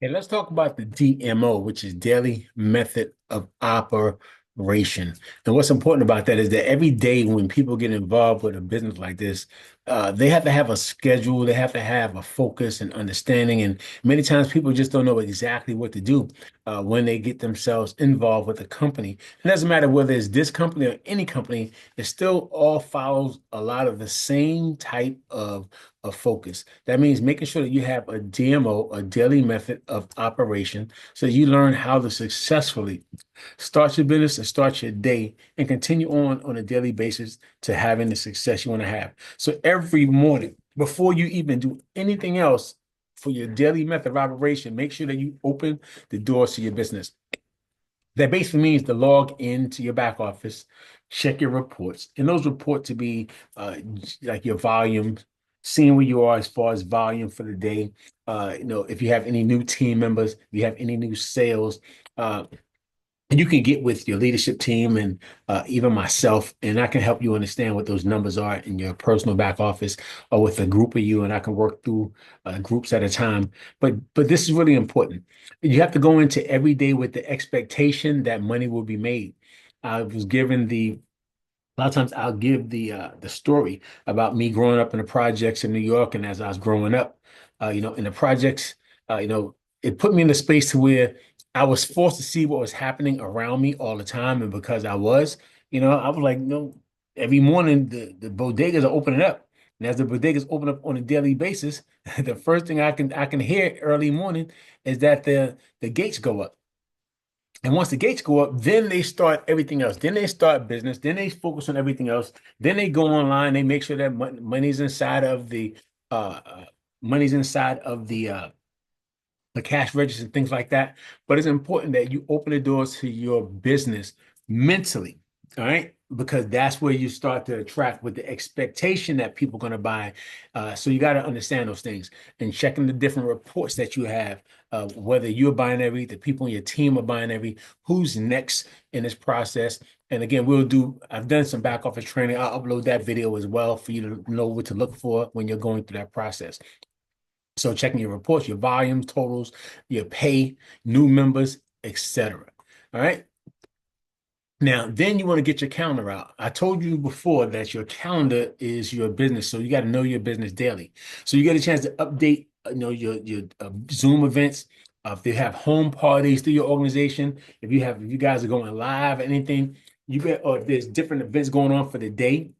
And let's talk about the DMO, which is daily method of operation. And what's important about that is that every day when people get involved with a business like this, they have to have a schedule, they have to have a focus and understanding. And many times people just don't know exactly what to do when they get themselves involved with a company. It doesn't matter whether it's this company or any company, it still all follows a lot of the same type of focus. That means making sure that you have a DMO, a daily method of operation, so you learn how to successfully start your business and start your day and continue on a daily basis to having the success you want to have. So every morning, before you even do anything else for your daily method of operation, make sure that you open the doors to your business. That basically means to log into your back office, check your reports, and those reports to be like your volume, seeing where you are as far as volume for the day. If you have any new team members, if you have any new sales, uh, and you can get with your leadership team and even myself, and I can help you understand what those numbers are in your personal back office or with a group of you, and I can work through groups at a time. But this is really important. You have to go into every day with the expectation that money will be made. I was given the A lot of times I'll give the story about me growing up in the projects in New York, and as I was growing up, in the projects, it put me in a space to where I was forced to see what was happening around me all the time, and because I was like, every morning the bodegas are opening up, and as the bodegas open up on a daily basis, the first thing I can hear early morning is that the gates go up. And once the gates go up, then they start everything else. Then they start business. Then they focus on everything else. Then they go online. They make sure that money's inside of uh, uh, money's inside of the cash register and things like that. But it's important that you open the doors to your business mentally, all right? Because that's where you start to attract with the expectation that people are going to buy. So you got to understand those things and checking the different reports that you have, whether you're buying every, the people on your team are buying every, who's next in this process. And again, I've done some back office training. I'll upload that video as well for you to know what to look for when you're going through that process. So checking your reports, your volumes, totals, your pay, new members, etc. All right. Now, then you want to get your calendar out. I told you before that your calendar is your business, so you got to know your business daily. So you get a chance to update, your Zoom events. If they have home parties through your organization, if you guys are going live, anything, or if there's different events going on for the day,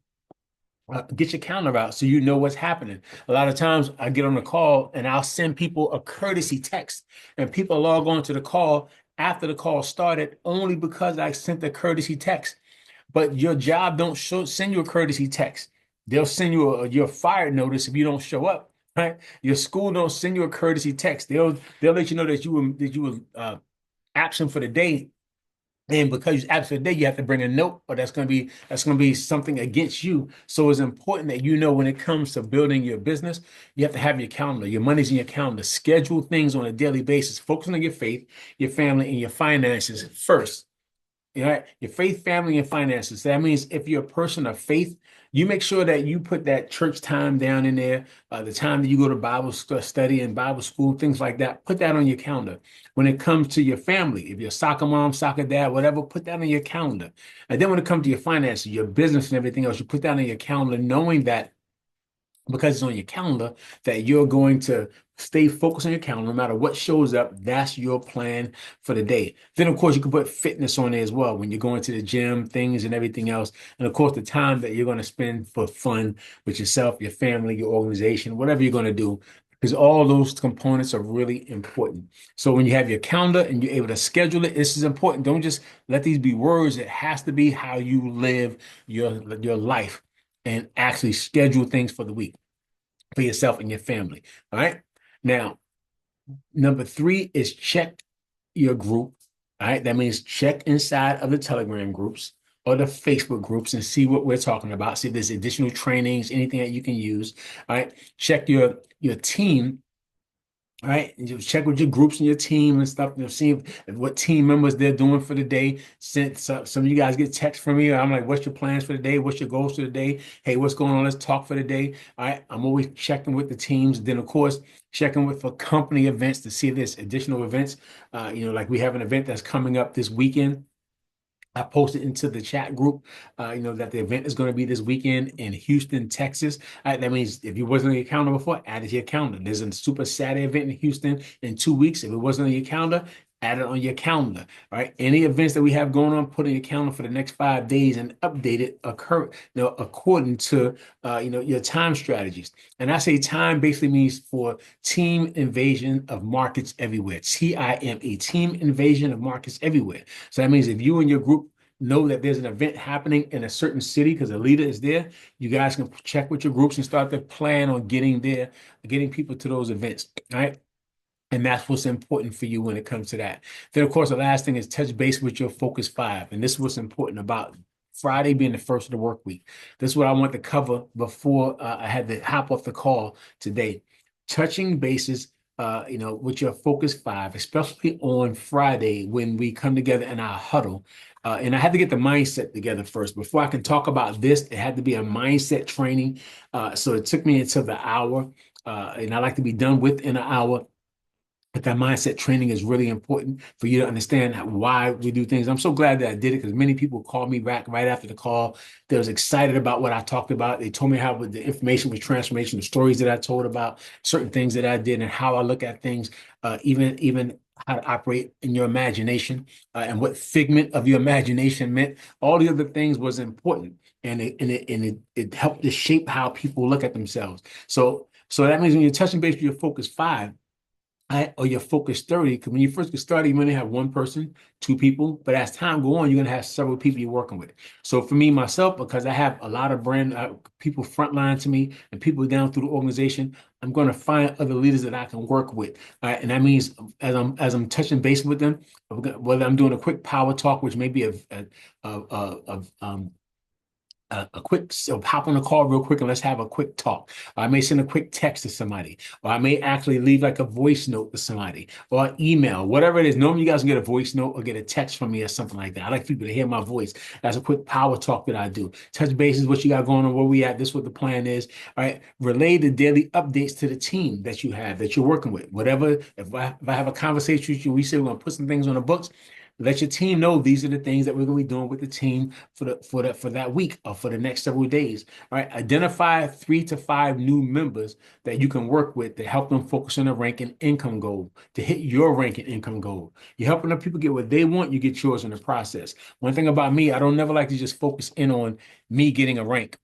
get your calendar out so you know what's happening. A lot of times I get on the call and I'll send people a courtesy text, and people log on to the call after the call started only because I sent the courtesy text. But your job don't send you a courtesy text. They'll send you your fired notice if you don't show up. Right? Your school don't send you a courtesy text. They'll let you know that you were absent for the day, and because you're absent today, you have to bring a note, or that's gonna be something against you. So it's important that you know when it comes to building your business, you have to have your calendar. Your money's in your calendar. Schedule things on a daily basis. Focus on your faith, your family, and your finances first. Your faith, family, and finances. So that means if you're a person of faith, you make sure that you put that church time down in there, the time that you go to Bible study and Bible school, things like that. Put that on your calendar. When it comes to your family, if you're a soccer mom, soccer dad, whatever, put that on your calendar. And then when it comes to your finances, your business and everything else, you put that on your calendar, knowing that because it's on your calendar, that you're going to stay focused on your calendar. No matter what shows up, that's your plan for the day. Then, of course, you can put fitness on there as well when you're going to the gym, things and everything else. And of course, the time that you're going to spend for fun with yourself, your family, your organization, whatever you're going to do. Because all those components are really important. So when you have your calendar and you're able to schedule it, this is important. Don't just let these be words. It has to be how you live your life and actually schedule things for the week for yourself and your family. All right. Now, number three is check your group. All right. That means check inside of the Telegram groups or the Facebook groups and see what we're talking about. See if there's additional trainings, anything that you can use. All right. Check your team All right, and just check with your groups and your team and stuff. See if what team members they're doing for the day. Since some of you guys get texts from me, I'm like, "What's your plans for the day? What's your goals for the day? Hey, what's going on? Let's talk for the day." All right, I'm always checking with the teams. Then, of course, checking with for company events to see if there's additional events. Like we have an event that's coming up this weekend. I posted into the chat group, that the event is going to be this weekend in Houston, Texas. That means if you wasn't on your calendar before, add it to your calendar. There's a Super Saturday event in Houston in 2 weeks. If it wasn't on your calendar, add it on your calendar. All right. Any events that we have going on, put in your calendar for the next 5 days and update it according to your time strategies. And I say time basically means for team invasion of markets everywhere. TIME, team invasion of markets everywhere. So that means if you and your group know that there's an event happening in a certain city because a leader is there, you guys can check with your groups and start to plan on getting there, getting people to those events. All right. And that's what's important for you when it comes to that. Then, of course, the last thing is touch base with your focus five. And this is what's important about Friday being the first of the work week. This is what I want to cover before I had to hop off the call today. Touching bases, with your focus five, especially on Friday when we come together in our huddle. And I had to get the mindset together first. Before I can talk about this, it had to be a mindset training. So it took me until the hour. And I like to be done within an hour. But that mindset training is really important for you to understand why we do things. I'm so glad that I did it because many people called me back right after the call. They was excited about what I talked about. They told me how the information was transformation, the stories that I told about certain things that I did and how I look at things, even how to operate in your imagination and what figment of your imagination meant. All the other things was important, and it helped to shape how people look at themselves. So that means when you're touching base with your focus five or your focus 30, because when you first get started, you only have one person, two people, but as time go on, you're going to have several people you're working with. So for me, myself, because I have a lot of brand people frontline to me and people down through the organization, I'm going to find other leaders that I can work with. All right. And that means as I'm touching base with them, whether I'm doing a quick power talk, which may be a quick, so hop on a call real quick and let's have a quick talk. Or I may send a quick text to somebody, or I may actually leave like a voice note to somebody, or email, whatever it is. Normally, you guys can get a voice note or get a text from me or something like that. I like people to hear my voice. That's a quick power talk that I do. Touch bases, what you got going on, where we at. This is what the plan is. All right, relay the daily updates to the team that you have that you're working with. Whatever, if I have a conversation with you, we say we're gonna put some things on the books. Let your team know these are the things that we're going to be doing with the team for that week or for the next several days. All right. Identify 3 to 5 new members that you can work with to help them focus on a ranking income goal, to hit your ranking income goal. You're helping the people get what they want, you get yours in the process. One thing about me, I don't never like to just focus in on me getting a rank.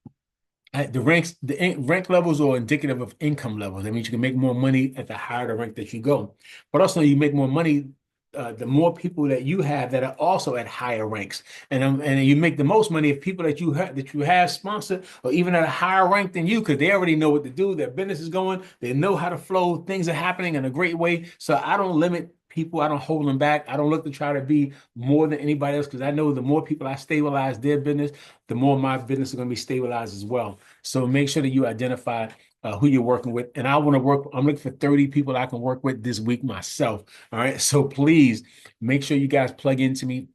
The rank levels are indicative of income levels. That means you can make more money at the higher the rank that you go. But also, you make more money the more people that you have that are also at higher ranks, and you make the most money if people that you have sponsored or even at a higher rank than you, because they already know what to do. Their business is going. They know how to flow. Things are happening in a great way. So I don't limit people. I don't hold them back. I don't look to try to be more than anybody else because I know the more people I stabilize their business, the more my business is going to be stabilized as well. So make sure that you identify who you're working with. And I want to work, I'm looking for 30 people I can work with this week myself. All right. So please make sure you guys plug into me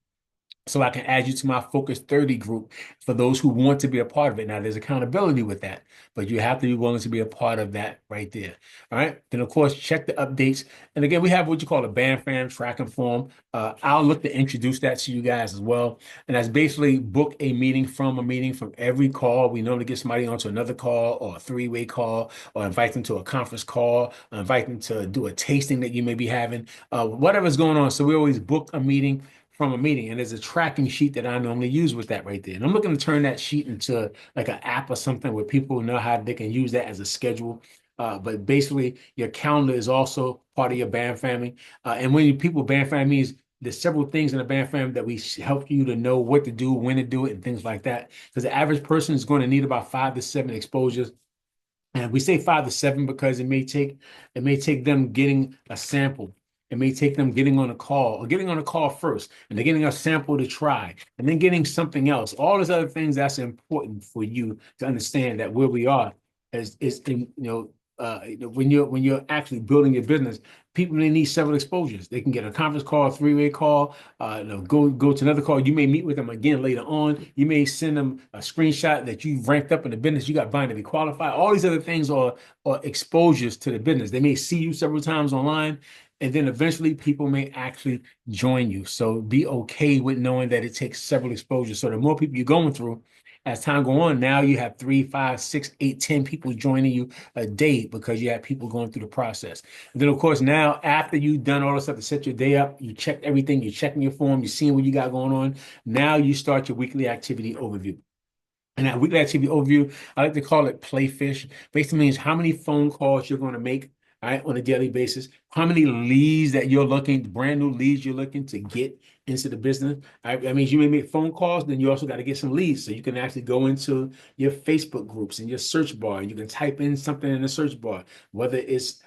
so I can add you to my Focus 30 group for those who want to be a part of it. Now, there's accountability with that, but you have to be willing to be a part of that right there. All right. Then, of course, check the updates. And again, we have what you call a band fan tracking form. I'll look to introduce that to you guys as well. And that's basically book a meeting from every call. We normally get somebody onto another call or a three-way call or invite them to a conference call, or invite them to do a tasting that you may be having, whatever's going on. So we always book a meeting from a meeting, and there's a tracking sheet that I normally use with that right there. And I'm looking to turn that sheet into like an app or something where people know how they can use that as a schedule. But basically, your calendar is also part of your band family. And when people band family means there's several things in the band family that we help you to know what to do, when to do it, and things like that. Because the average person is going to need about 5 to 7 exposures. And we say 5 to 7 because it may take them getting a sample. It may take them getting on a call or getting on a call first, and they're getting a sample to try, and then getting something else. All those other things that's important for you to understand that where we are is when you're actually building your business, people may need several exposures. They can get a conference call, a three-way call, go to another call. You may meet with them again later on. You may send them a screenshot that you've ranked up in the business. You got bind to be qualified. All these other things are exposures to the business. They may see you several times online, and then eventually people may actually join you. So be okay with knowing that it takes several exposures. So the more people you're going through, as time go on, now you have 3, 5, 6, 8, 10 people joining you a day because you have people going through the process. And then, of course, now after you've done all the stuff to set your day up, you check everything, you're checking your form, you're seeing what you got going on. Now you start your weekly activity overview. And that weekly activity overview, I like to call it playfish. Basically means how many phone calls you're going to make, all right, on a daily basis, how many leads that you're looking, brand new leads you're looking to get into the business. All right, that means you may make phone calls, then you also got to get some leads. So you can actually go into your Facebook groups and your search bar, and you can type in something in the search bar, whether it's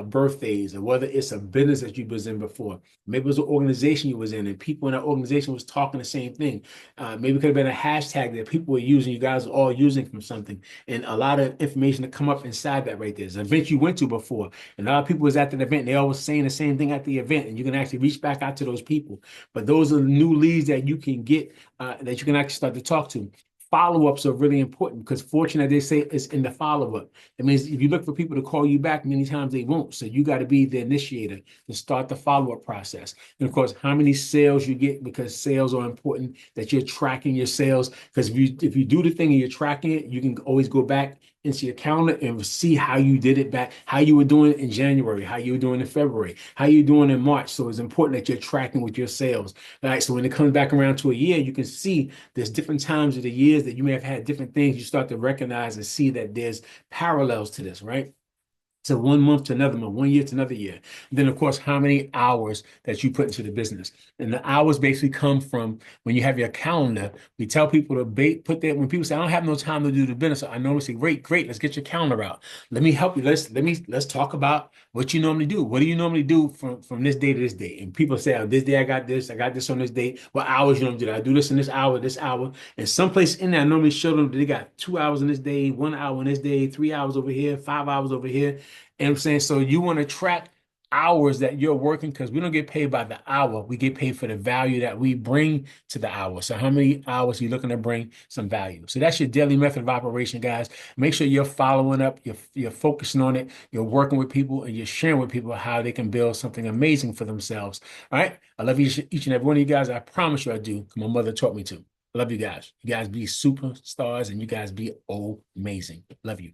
birthdays or whether it's a business that you was in before. Maybe it was an organization you was in, and people in that organization was talking the same thing. Maybe it could have been a hashtag that people were using, you guys are all using from something. And a lot of information to come up inside that right there. It's an event you went to before. And a lot of people was at that event. They always saying the same thing at the event. And you can actually reach back out to those people. But those are the new leads that you can get that you can actually start to talk to. Follow-ups are really important because fortunate they say is in the follow-up. That means if you look for people to call you back, many times they won't. So you got to be the initiator to start the follow-up process. And of course, how many sales you get, because sales are important, that you're tracking your sales. Because if you do the thing and you're tracking it, you can always go back into your calendar and see how you did it back, how you were doing it in January, how you were doing in February, how you doing in March. So it's important that you're tracking with your sales. All right. So when it comes back around to a year, you can see there's different times of the years that you may have had different things. You start to recognize and see that there's parallels to this, right? So 1 month to another month, 1 year to another year. And then, of course, how many hours that you put into the business. And the hours basically come from when you have your calendar. We tell people to put that when people say, I don't have no time to do the business. I normally say, great, let's get your calendar out. Let me help you. Let's talk about what you normally do. What do you normally do from this day to this day? And people say, oh, this day I got this on this date. What hours you normally do? I do this in this hour. And someplace in there, I normally show them that they got 2 hours in this day, 1 hour in this day, 3 hours over here, 5 hours over here. And I'm saying, so you want to track hours that you're working because we don't get paid by the hour. We get paid for the value that we bring to the hour. So how many hours are you looking to bring some value? So that's your daily method of operation, guys. Make sure you're following up, you're focusing on it, you're working with people, and you're sharing with people how they can build something amazing for themselves. All right. I love each and every one of you guys. I promise you I do. My mother taught me to. I love you guys. You guys be superstars and you guys be amazing. Love you.